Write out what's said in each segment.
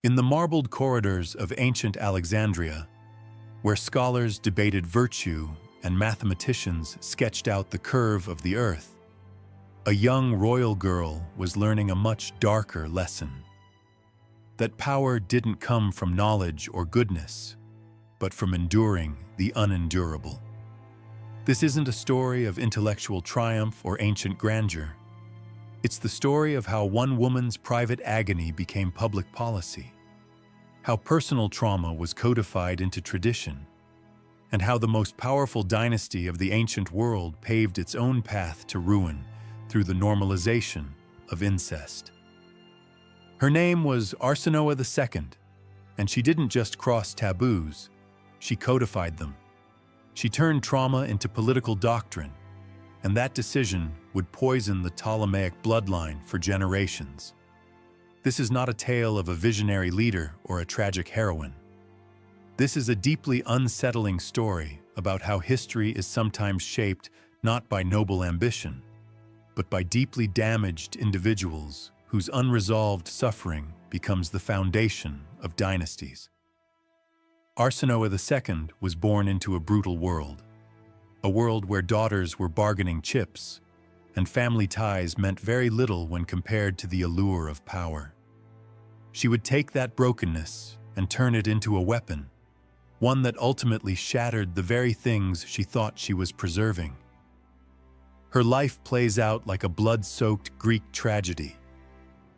In the marbled corridors of ancient Alexandria, where scholars debated virtue and mathematicians sketched out the curve of the earth, a young royal girl was learning a much darker lesson. That power didn't come from knowledge or goodness, but from enduring the unendurable. This isn't a story of intellectual triumph or ancient grandeur. It's the story of how one woman's private agony became public policy, how personal trauma was codified into tradition, and how the most powerful dynasty of the ancient world paved its own path to ruin through the normalization of incest. Her name was Arsinoë II, and she didn't just cross taboos, she codified them. She turned trauma into political doctrine, and that decision would poison the Ptolemaic bloodline for generations. This is not a tale of a visionary leader or a tragic heroine. This is a deeply unsettling story about how history is sometimes shaped not by noble ambition, but by deeply damaged individuals whose unresolved suffering becomes the foundation of dynasties. Arsinoë II was born into a brutal world, a world where daughters were bargaining chips, and family ties meant very little when compared to the allure of power. She would take that brokenness and turn it into a weapon, one that ultimately shattered the very things she thought she was preserving. Her life plays out like a blood-soaked Greek tragedy.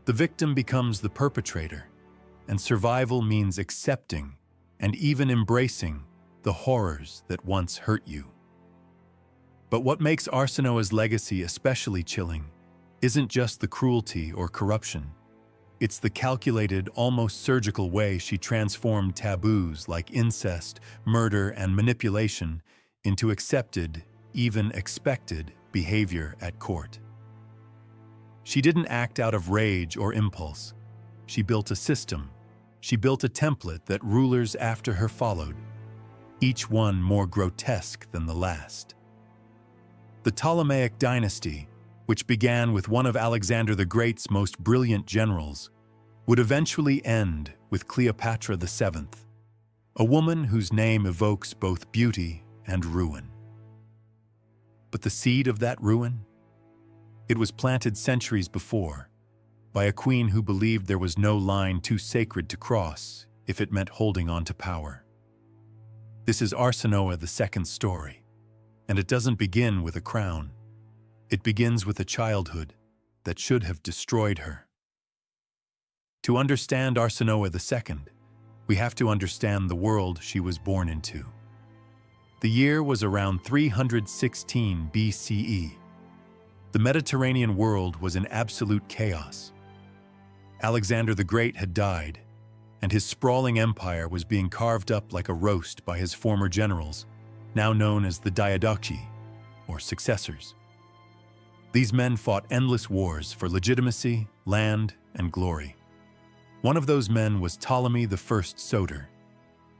The victim becomes the perpetrator, and survival means accepting and even embracing the horrors that once hurt you. But what makes Arsinoë's legacy especially chilling isn't just the cruelty or corruption. It's the calculated, almost surgical way she transformed taboos like incest, murder, and manipulation into accepted, even expected, behavior at court. She didn't act out of rage or impulse. She built a system. She built a template that rulers after her followed, each one more grotesque than the last. The Ptolemaic dynasty, which began with one of Alexander the Great's most brilliant generals, would eventually end with Cleopatra VII, a woman whose name evokes both beauty and ruin. But the seed of that ruin? It was planted centuries before, by a queen who believed there was no line too sacred to cross if it meant holding on to power. This is Arsinoë II's story, and it doesn't begin with a crown. It begins with a childhood that should have destroyed her. To understand Arsinoë II, we have to understand the world she was born into. The year was around 316 BCE. The Mediterranean world was in absolute chaos. Alexander the Great had died, and his sprawling empire was being carved up like a roast by his former generals, now known as the Diadochi, or successors. These men fought endless wars for legitimacy, land, and glory. One of those men was Ptolemy I Soter.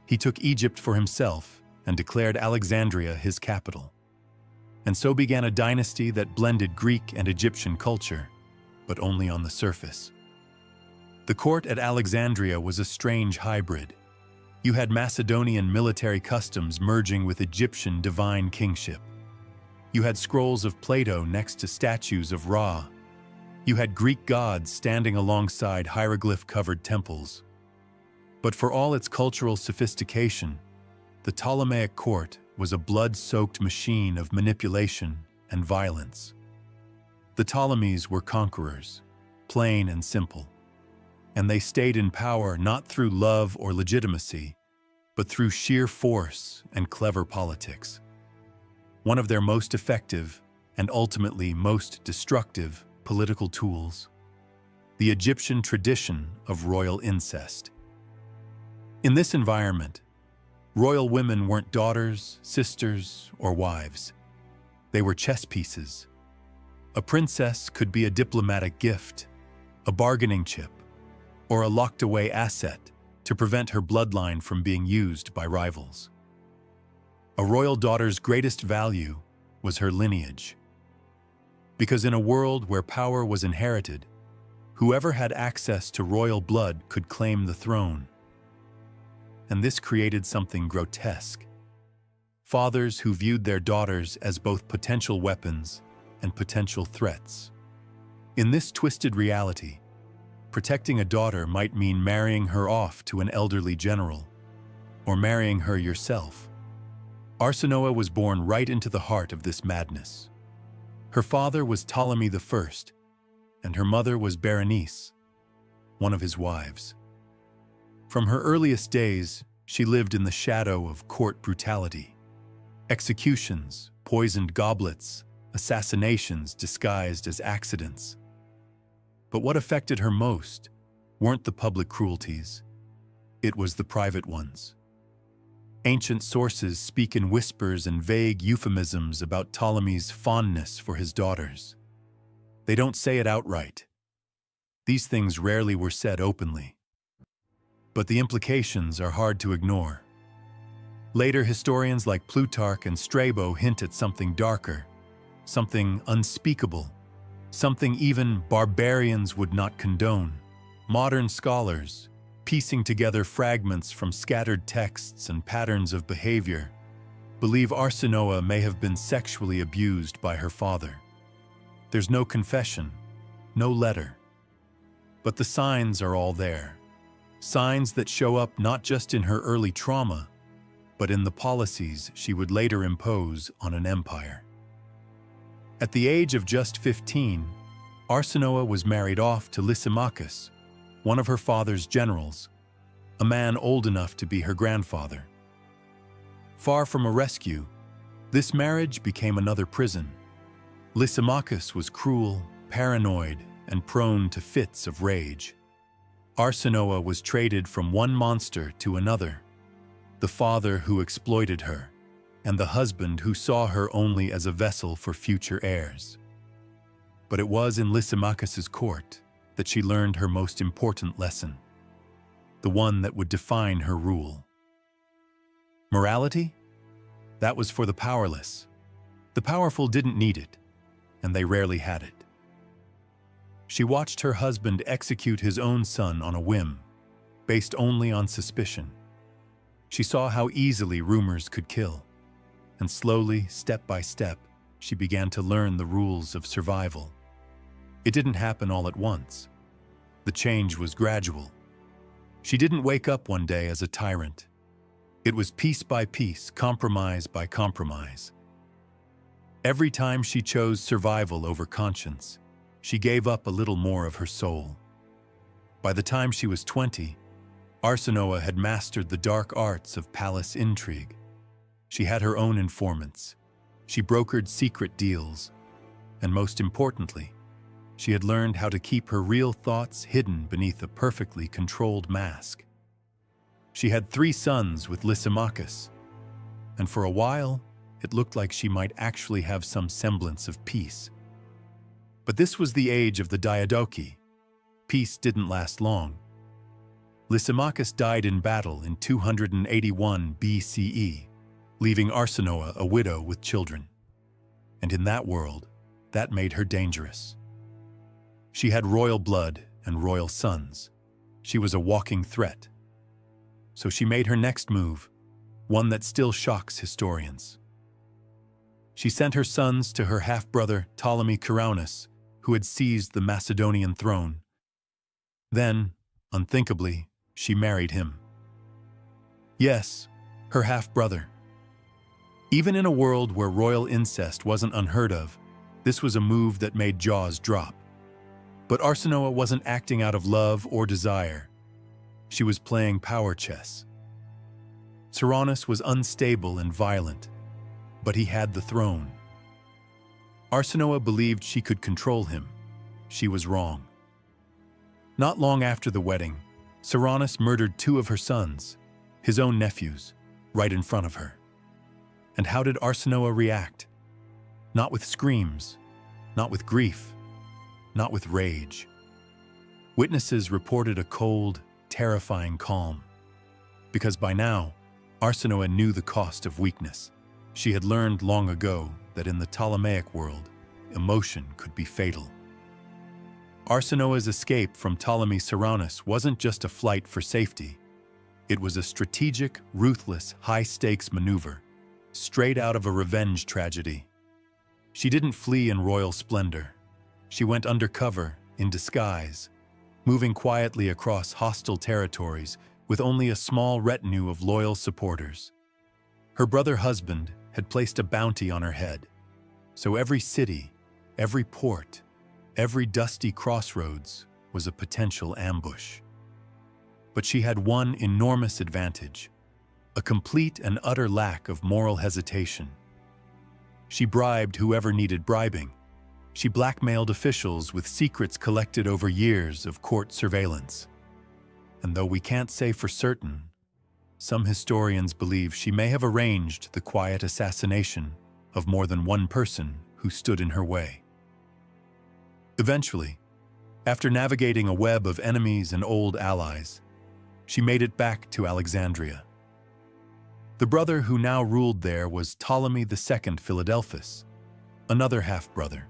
He took Egypt for himself and declared Alexandria his capital. And so began a dynasty that blended Greek and Egyptian culture, but only on the surface. The court at Alexandria was a strange hybrid. You had Macedonian military customs merging with Egyptian divine kingship. You had scrolls of Plato next to statues of Ra. You had Greek gods standing alongside hieroglyph-covered temples. But for all its cultural sophistication, the Ptolemaic court was a blood-soaked machine of manipulation and violence. The Ptolemies were conquerors, plain and simple, and they stayed in power not through love or legitimacy, but through sheer force and clever politics. One of their most effective and ultimately most destructive political tools, the Egyptian tradition of royal incest. In this environment, royal women weren't daughters, sisters, or wives. They were chess pieces. A princess could be a diplomatic gift, a bargaining chip, or a locked-away asset to prevent her bloodline from being used by rivals. A royal daughter's greatest value was her lineage. Because in a world where power was inherited, Whoever had access to royal blood could claim the throne. And this created something grotesque. Fathers who viewed their daughters as both potential weapons and potential threats. In this twisted reality, protecting a daughter might mean marrying her off to an elderly general, or marrying her yourself. Arsinoë was born right into the heart of this madness. Her father was Ptolemy I, and her mother was Berenice, one of his wives. From her earliest days, she lived in the shadow of court brutality. Executions, poisoned goblets, assassinations disguised as accidents. But what affected her most weren't the public cruelties. It was the private ones. Ancient sources speak in whispers and vague euphemisms about Ptolemy's fondness for his daughters. They don't say it outright. These things rarely were said openly. But the implications are hard to ignore. Later historians like Plutarch and Strabo hint at something darker, something unspeakable, something even barbarians would not condone. Modern scholars, piecing together fragments from scattered texts and patterns of behavior, believe Arsinoë may have been sexually abused by her father. There's no confession, no letter. But the signs are all there. Signs that show up not just in her early trauma, but in the policies she would later impose on an empire. At the age of just 15, Arsinoë was married off to Lysimachus, one of her father's generals, a man old enough to be her grandfather. Far from a rescue, this marriage became another prison. Lysimachus was cruel, paranoid, and prone to fits of rage. Arsinoë was traded from one monster to another, the father who exploited her, and the husband who saw her only as a vessel for future heirs. But it was in Lysimachus's court that she learned her most important lesson, the one that would define her rule. Morality? That was for the powerless. The powerful didn't need it, and they rarely had it. She watched her husband execute his own son on a whim, based only on suspicion. She saw how easily rumors could kill, and slowly, step by step, she began to learn the rules of survival. It didn't happen all at once. The change was gradual. She didn't wake up one day as a tyrant. It was piece by piece, compromise by compromise. Every time she chose survival over conscience, she gave up a little more of her soul. By the time she was 20, Arsinoë had mastered the dark arts of palace intrigue. She had her own informants. She brokered secret deals. And most importantly, she had learned how to keep her real thoughts hidden beneath a perfectly controlled mask. She had 3 sons with Lysimachus, and for a while, it looked like she might actually have some semblance of peace. But this was the age of the Diadochi. Peace didn't last long. Lysimachus died in battle in 281 BCE, leaving Arsinoë a widow with children. And in that world, that made her dangerous. She had royal blood and royal sons. She was a walking threat. So she made her next move, one that still shocks historians. She sent her sons to her half-brother Ptolemy Ceraunus, who had seized the Macedonian throne. Then, unthinkably, she married him. Yes, her half-brother. Even in a world where royal incest wasn't unheard of, this was a move that made jaws drop. But Arsinoë wasn't acting out of love or desire. She was playing power chess. Ceraunus was unstable and violent, but he had the throne. Arsinoë believed she could control him. She was wrong. Not long after the wedding, Ceraunus murdered 2 of her sons, his own nephews, right in front of her. And how did Arsinoë react? Not with screams, not with grief, not with rage. Witnesses reported a cold, terrifying calm. Because by now, Arsinoë knew the cost of weakness. She had learned long ago that in the Ptolemaic world, emotion could be fatal. Arsinoë's escape from Ptolemy Ceraunus wasn't just a flight for safety. It was a strategic, ruthless, high-stakes maneuver, straight out of a revenge tragedy. She didn't flee in royal splendor. She went undercover, in disguise, moving quietly across hostile territories with only a small retinue of loyal supporters. Her brother husband had placed a bounty on her head, so every city, every port, every dusty crossroads was a potential ambush. But she had one enormous advantage: a complete and utter lack of moral hesitation. She bribed whoever needed bribing. She blackmailed officials with secrets collected over years of court surveillance. And though we can't say for certain, some historians believe she may have arranged the quiet assassination of more than one person who stood in her way. Eventually, after navigating a web of enemies and old allies, she made it back to Alexandria. The brother who now ruled there was Ptolemy II Philadelphus, another half-brother,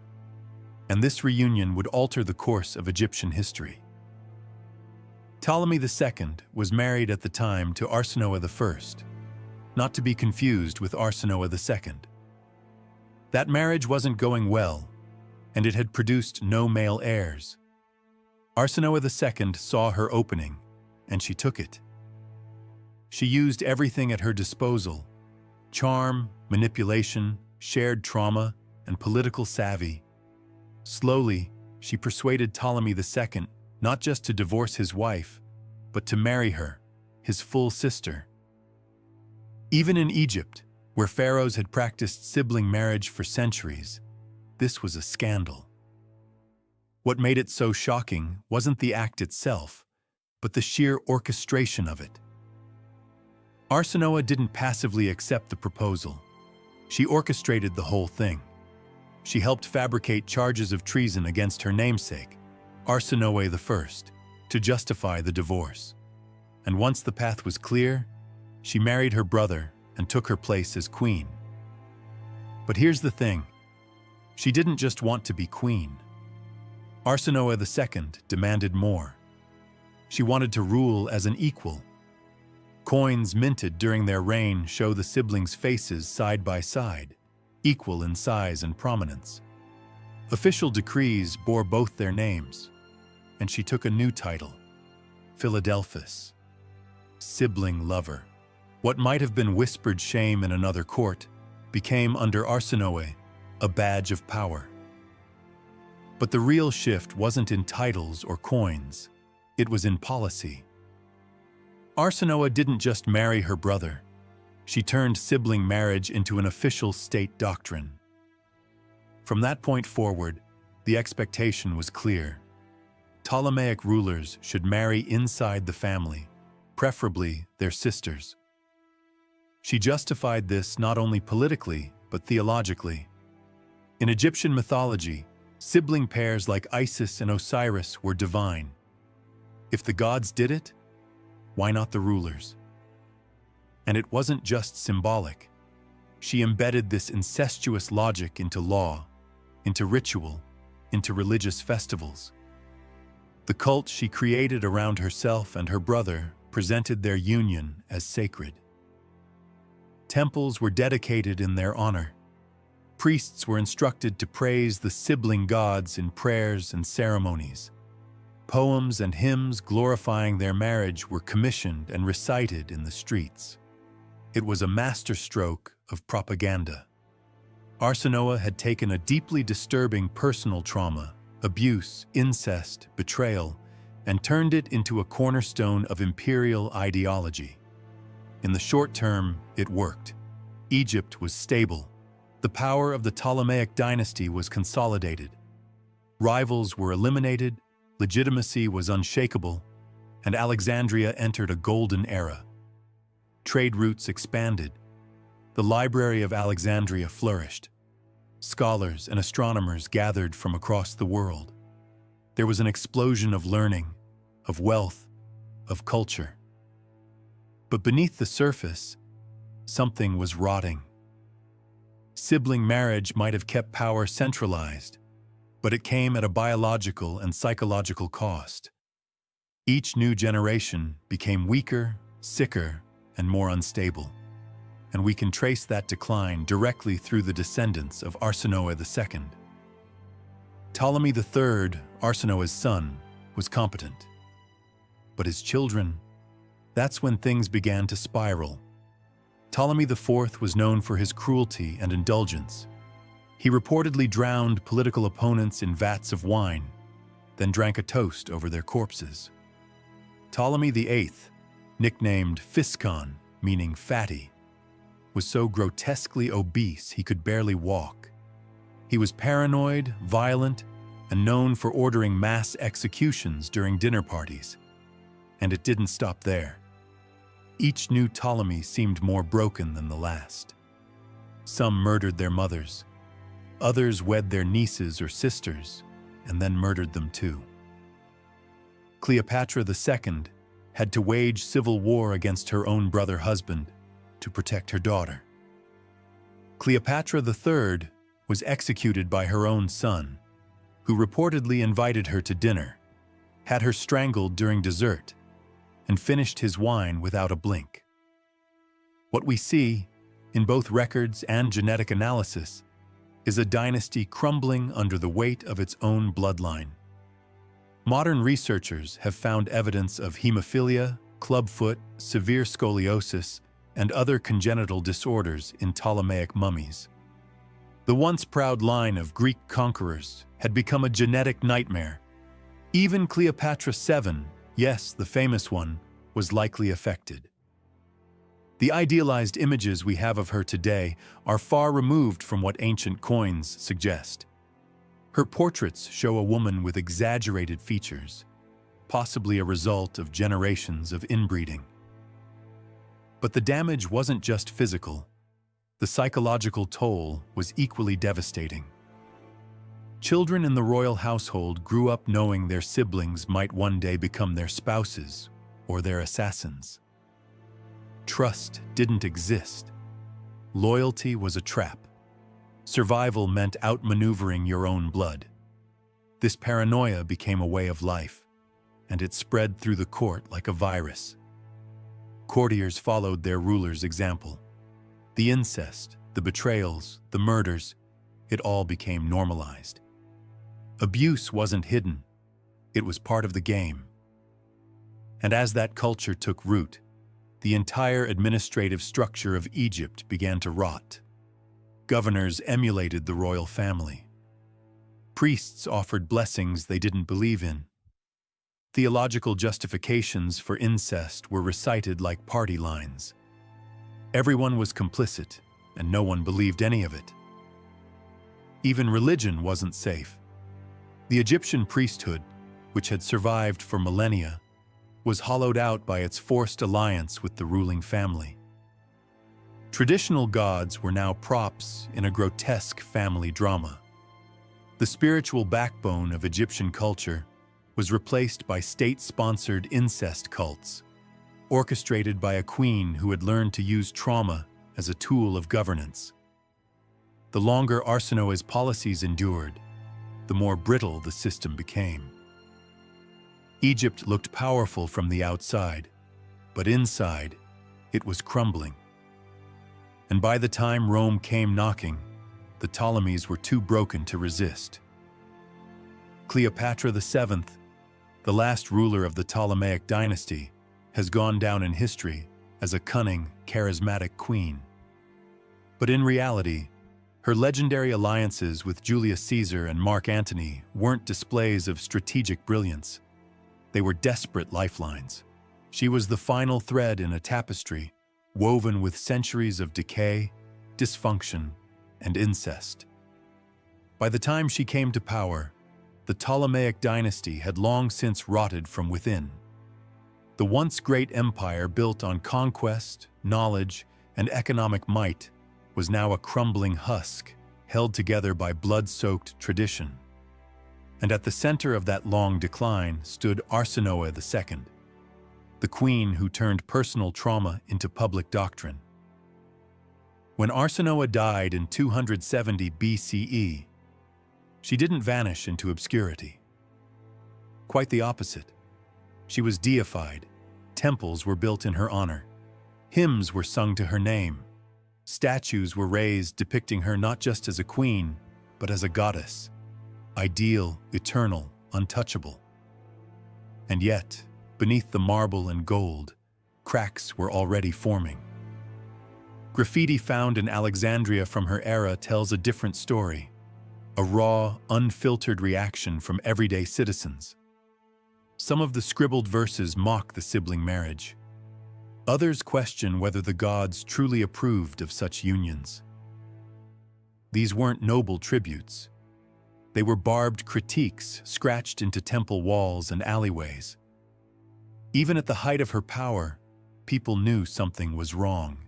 and this reunion would alter the course of Egyptian history. Ptolemy II was married at the time to Arsinoë I, not to be confused with Arsinoë II. That marriage wasn't going well, and it had produced no male heirs. Arsinoë II saw her opening, and she took it. She used everything at her disposal: charm, manipulation, shared trauma, and political savvy. Slowly, she persuaded Ptolemy II not just to divorce his wife, but to marry her, his full sister. Even in Egypt, where pharaohs had practiced sibling marriage for centuries, this was a scandal. What made it so shocking wasn't the act itself, but the sheer orchestration of it. Arsinoë didn't passively accept the proposal. She orchestrated the whole thing. She helped fabricate charges of treason against her namesake, Arsinoë I, to justify the divorce. And once the path was clear, she married her brother and took her place as queen. But here's the thing: she didn't just want to be queen. Arsinoë II demanded more. She wanted to rule as an equal. Coins minted during their reign show the siblings' faces side by side, equal in size and prominence. Official decrees bore both their names, and she took a new title: Philadelphus, sibling lover. What might have been whispered shame in another court became, under Arsinoë, a badge of power. But the real shift wasn't in titles or coins. It was in policy. Arsinoë didn't just marry her brother. She turned sibling marriage into an official state doctrine. From that point forward, the expectation was clear. Ptolemaic rulers should marry inside the family, preferably their sisters. She justified this not only politically, but theologically. In Egyptian mythology, sibling pairs like Isis and Osiris were divine. If the gods did it, why not the rulers? And it wasn't just symbolic. She embedded this incestuous logic into law, into ritual, into religious festivals. The cult she created around herself and her brother presented their union as sacred. Temples were dedicated in their honor. Priests were instructed to praise the sibling gods in prayers and ceremonies. Poems and hymns glorifying their marriage were commissioned and recited in the streets. It was a masterstroke of propaganda. Arsinoë had taken a deeply disturbing personal trauma, abuse, incest, betrayal, and turned it into a cornerstone of imperial ideology. In the short term, it worked. Egypt was stable. The power of the Ptolemaic dynasty was consolidated. Rivals were eliminated, legitimacy was unshakable, and Alexandria entered a golden era. Trade routes expanded. The Library of Alexandria flourished. Scholars and astronomers gathered from across the world. There was an explosion of learning, of wealth, of culture. But beneath the surface, something was rotting. Sibling marriage might have kept power centralized, but it came at a biological and psychological cost. Each new generation became weaker, sicker, and more unstable, and we can trace that decline directly through the descendants of Arsinoë II. Ptolemy III, Arsinoë's son, was competent. But his children, that's when things began to spiral. Ptolemy IV was known for his cruelty and indulgence. He reportedly drowned political opponents in vats of wine, then drank a toast over their corpses. Ptolemy VIII, nicknamed Physcon, meaning fatty, was so grotesquely obese he could barely walk. He was paranoid, violent, and known for ordering mass executions during dinner parties. And it didn't stop there. Each new Ptolemy seemed more broken than the last. Some murdered their mothers. Others wed their nieces or sisters, and then murdered them too. Cleopatra II had to wage civil war against her own brother-husband to protect her daughter. Cleopatra III was executed by her own son, who reportedly invited her to dinner, had her strangled during dessert, and finished his wine without a blink. What we see, in both records and genetic analysis, is a dynasty crumbling under the weight of its own bloodline. Modern researchers have found evidence of hemophilia, clubfoot, severe scoliosis, and other congenital disorders in Ptolemaic mummies. The once proud line of Greek conquerors had become a genetic nightmare. Even Cleopatra VII, yes, the famous one, was likely affected. The idealized images we have of her today are far removed from what ancient coins suggest. Her portraits show a woman with exaggerated features, possibly a result of generations of inbreeding. But the damage wasn't just physical. The psychological toll was equally devastating. Children in the royal household grew up knowing their siblings might one day become their spouses or their assassins. Trust didn't exist. Loyalty was a trap. Survival meant outmaneuvering your own blood. This paranoia became a way of life, and it spread through the court like a virus. Courtiers followed their ruler's example. The incest, the betrayals, the murders, it all became normalized. Abuse wasn't hidden. It was part of the game. And as that culture took root, the entire administrative structure of Egypt began to rot. Governors emulated the royal family. Priests offered blessings they didn't believe in. Theological justifications for incest were recited like party lines. Everyone was complicit, and no one believed any of it. Even religion wasn't safe. The Egyptian priesthood, which had survived for millennia, was hollowed out by its forced alliance with the ruling family. Traditional gods were now props in a grotesque family drama. The spiritual backbone of Egyptian culture was replaced by state-sponsored incest cults, orchestrated by a queen who had learned to use trauma as a tool of governance. The longer Arsinoë's policies endured, the more brittle the system became. Egypt looked powerful from the outside, but inside, it was crumbling. And by the time Rome came knocking, the Ptolemies were too broken to resist. Cleopatra VII, the last ruler of the Ptolemaic dynasty, has gone down in history as a cunning, charismatic queen. But in reality, her legendary alliances with Julius Caesar and Mark Antony weren't displays of strategic brilliance. They were desperate lifelines. She was the final thread in a tapestry woven with centuries of decay, dysfunction, and incest. By the time she came to power, the Ptolemaic dynasty had long since rotted from within. The once great empire built on conquest, knowledge, and economic might was now a crumbling husk held together by blood-soaked tradition. And at the center of that long decline stood Arsinoë II, the queen who turned personal trauma into public doctrine. When Arsinoë died in 270 BCE, She didn't vanish into obscurity. Quite the opposite. She was deified. Temples were built in her honor. Hymns were sung to her name. Statues were raised depicting her not just as a queen, but as a goddess, ideal, eternal, untouchable. And yet, beneath the marble and gold, cracks were already forming. Graffiti found in Alexandria from her era tells a different story, a raw, unfiltered reaction from everyday citizens. Some of the scribbled verses mock the sibling marriage. Others question whether the gods truly approved of such unions. These weren't noble tributes. They were barbed critiques scratched into temple walls and alleyways. Even at the height of her power, people knew something was wrong.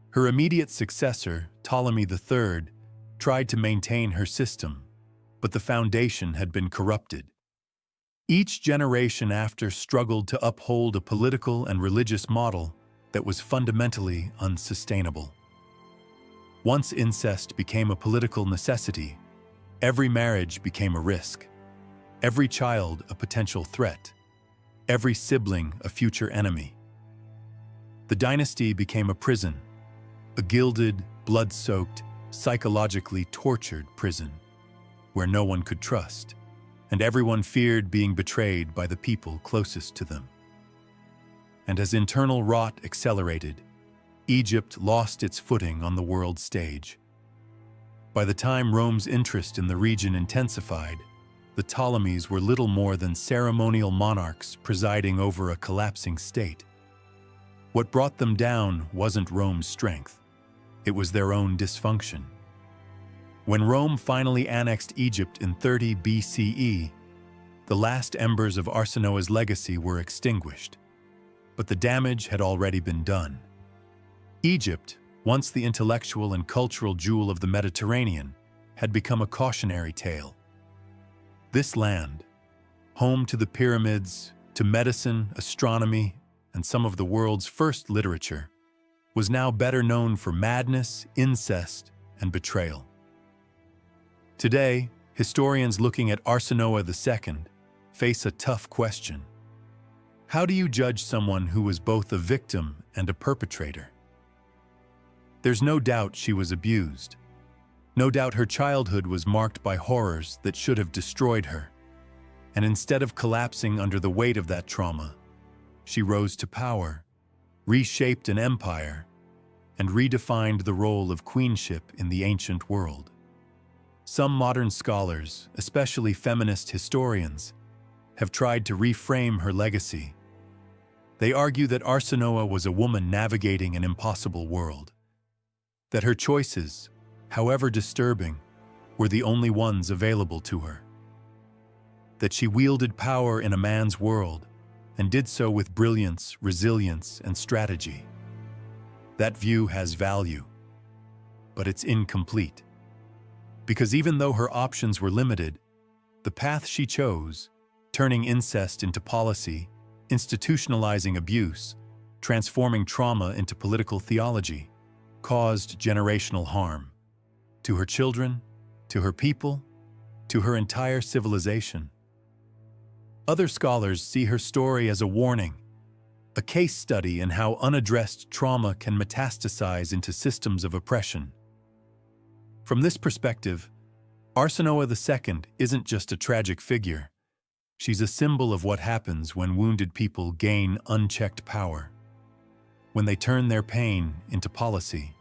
Her immediate successor, Ptolemy III, tried to maintain her system, but the foundation had been corrupted. Each generation after struggled to uphold a political and religious model that was fundamentally unsustainable. Once incest became a political necessity, every marriage became a risk, every child a potential threat, every sibling a future enemy. The dynasty became a prison, a gilded, blood-soaked, psychologically tortured prison, where no one could trust, and everyone feared being betrayed by the people closest to them. And as internal rot accelerated, Egypt lost its footing on the world stage. By the time Rome's interest in the region intensified, the Ptolemies were little more than ceremonial monarchs presiding over a collapsing state. What brought them down wasn't Rome's strength. It was their own dysfunction. When Rome finally annexed Egypt in 30 BCE, the last embers of Arsinoë's legacy were extinguished. But the damage had already been done. Egypt, once the intellectual and cultural jewel of the Mediterranean, had become a cautionary tale. This land, home to the pyramids, to medicine, astronomy, and some of the world's first literature, was now better known for madness, incest, and betrayal. Today, historians looking at Arsinoë II face a tough question. How do you judge someone who was both a victim and a perpetrator? There's no doubt she was abused. No doubt her childhood was marked by horrors that should have destroyed her. And instead of collapsing under the weight of that trauma, she rose to power, reshaped an empire, and redefined the role of queenship in the ancient world. Some modern scholars, especially feminist historians, have tried to reframe her legacy. They argue that Arsinoë was a woman navigating an impossible world, that her choices, however disturbing, were the only ones available to her, that she wielded power in a man's world and did so with brilliance, resilience, and strategy. That view has value, but it's incomplete. Because even though her options were limited, the path she chose, turning incest into policy, institutionalizing abuse, transforming trauma into political theology, caused generational harm to her children, to her people, to her entire civilization. Other scholars see her story as a warning, a case study in how unaddressed trauma can metastasize into systems of oppression. From this perspective, Arsinoë II isn't just a tragic figure. She's a symbol of what happens when wounded people gain unchecked power, when they turn their pain into policy,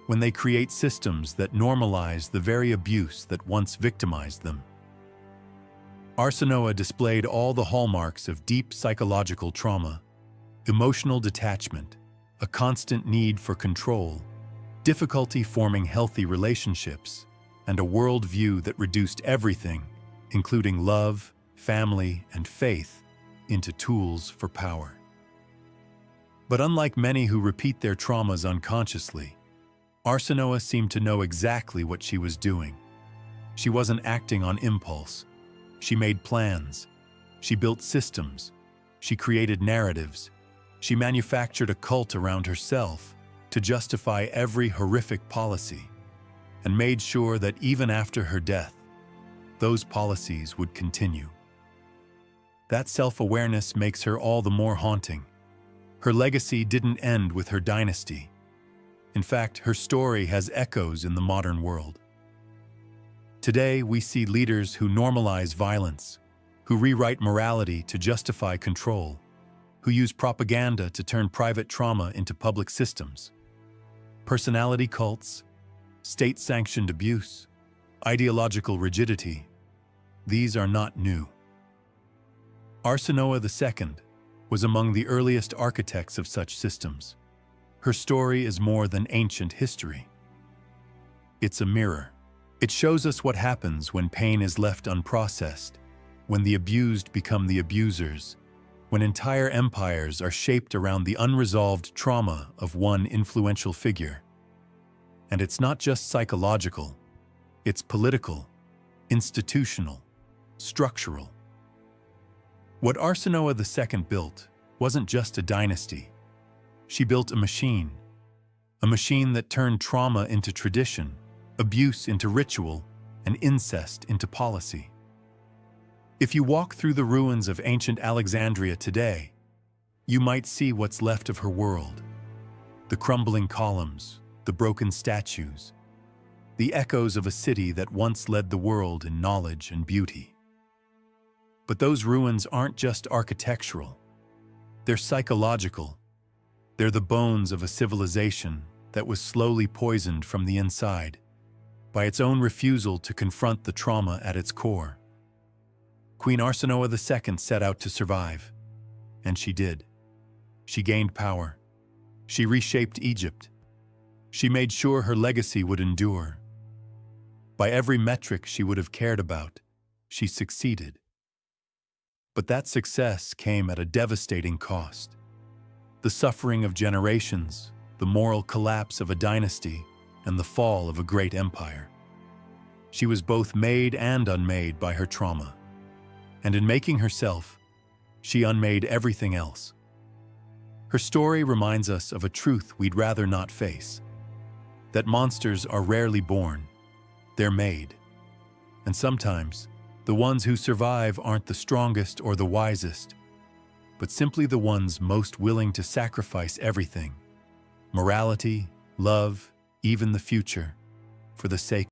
when they create systems that normalize the very abuse that once victimized them. Arsinoë displayed all the hallmarks of deep psychological trauma: emotional detachment, a constant need for control, difficulty forming healthy relationships, and a worldview that reduced everything, including love, family, and faith, into tools for power. But unlike many who repeat their traumas unconsciously, Arsinoë seemed to know exactly what she was doing. She wasn't acting on impulse. She made plans. She built systems. She created narratives. She manufactured a cult around herself to justify every horrific policy. and made sure that even after her death, those policies would continue. That self-awareness makes her all the more haunting. Her legacy didn't end with her dynasty. In fact, her story has echoes in the modern world. Today, we see leaders who normalize violence, who rewrite morality to justify control, who use propaganda to turn private trauma into public systems. Personality cults, state-sanctioned abuse, ideological rigidity, these are not new. Arsinoë II was among the earliest architects of such systems. Her story is more than ancient history. It's a mirror. It shows us what happens when pain is left unprocessed, when the abused become the abusers, when entire empires are shaped around the unresolved trauma of one influential figure. And it's not just psychological, it's political, institutional, structural. What Arsinoë II built wasn't just a dynasty. She built a machine that turned trauma into tradition, abuse into ritual, and incest into policy. If you walk through the ruins of ancient Alexandria today, you might see what's left of her world. The crumbling columns, the broken statues, the echoes of a city that once led the world in knowledge and beauty. But those ruins aren't just architectural. They're psychological. They're the bones of a civilization that was slowly poisoned from the inside by its own refusal to confront the trauma at its core. Queen Arsinoë II set out to survive, and she did. She gained power. She reshaped Egypt. She made sure her legacy would endure. By every metric she would have cared about, she succeeded. But that success came at a devastating cost. The suffering of generations, the moral collapse of a dynasty, and the fall of a great empire. She was both made and unmade by her trauma. And in making herself, she unmade everything else. Her story reminds us of a truth we'd rather not face: that monsters are rarely born, they're made. And sometimes, the ones who survive aren't the strongest or the wisest, but simply the ones most willing to sacrifice everything: morality, love, even the future, for the sake